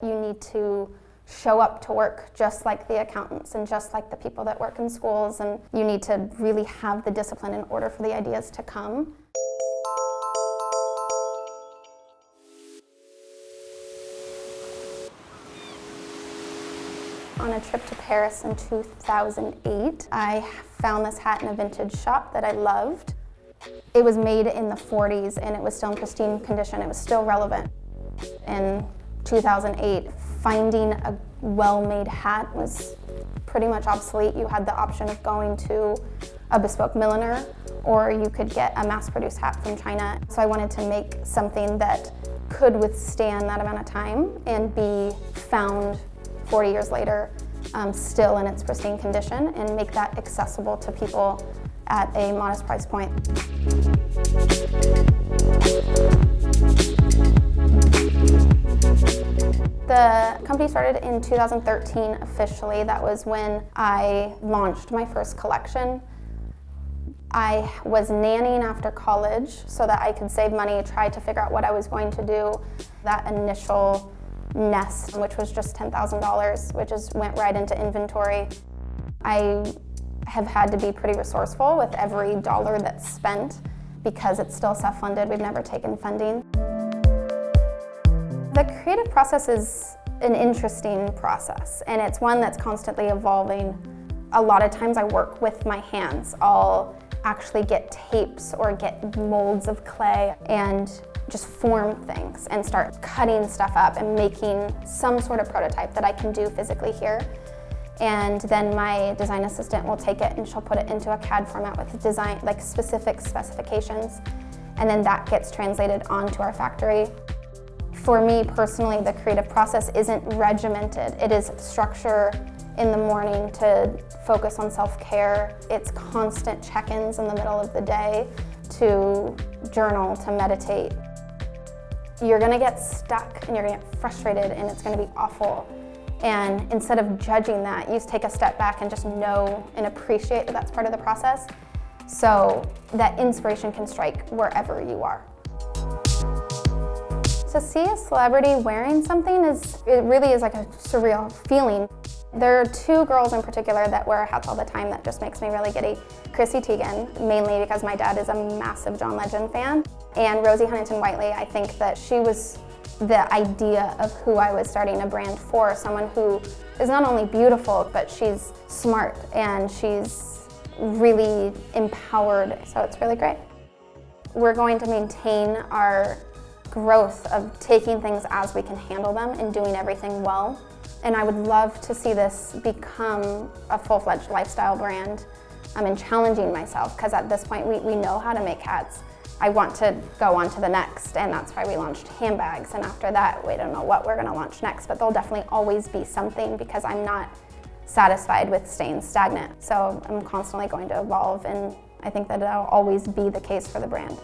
You need to show up to work just like the accountants and just like the people that work in schools, and you need to really have the discipline in order for the ideas to come. On a trip to Paris in 2008, I found this hat in a vintage shop that I loved. It was made in the 40s and it was still in pristine condition. It was still relevant. In 2008, finding a well-made hat was pretty much obsolete. You had the option of going to a bespoke milliner, or you could get a mass-produced hat from China. So I wanted to make something that could withstand that amount of time and be found 40 years later, still in its pristine condition, and make that accessible to people at a modest price point. The company started in 2013 officially. That was when I launched my first collection. I was nannying after college so that I could save money, try to figure out what I was going to do. That initial nest, which was just $10,000, which went right into inventory. I have had to be pretty resourceful with every dollar that's spent because it's still self-funded. We've never taken funding. The creative process is an interesting process, and it's one that's constantly evolving. A lot of times I work with my hands. I'll actually get tapes or get molds of clay and just form things and start cutting stuff up and making some sort of prototype that I can do physically here. And then my design assistant will take it and she'll put it into a CAD format with design, like specific specifications. And then that gets translated onto our factory. For me personally, the creative process isn't regimented. It is structure in the morning to focus on self-care. It's constant check-ins in the middle of the day to journal, to meditate. You're gonna get stuck and you're gonna get frustrated and it's gonna be awful. And instead of judging that, you take a step back and just know and appreciate that that's part of the process, so that inspiration can strike wherever you are. To see a celebrity wearing something it really is like a surreal feeling. There are two girls in particular that wear hats all the time that just makes me really giddy. Chrissy Teigen, mainly because my dad is a massive John Legend fan, and Rosie Huntington-Whiteley. I think that she was the idea of who I was starting a brand for, someone who is not only beautiful, but she's smart and she's really empowered, so it's really great. We're going to maintain our growth of taking things as we can handle them and doing everything well. And I would love to see this become a full-fledged lifestyle brand. I'm challenging myself because at this point we know how to make hats. I want to go on to the next, and that's why we launched handbags. And after that, we don't know what we're gonna launch next, but there'll definitely always be something because I'm not satisfied with staying stagnant. So I'm constantly going to evolve, and I think that it'll always be the case for the brand.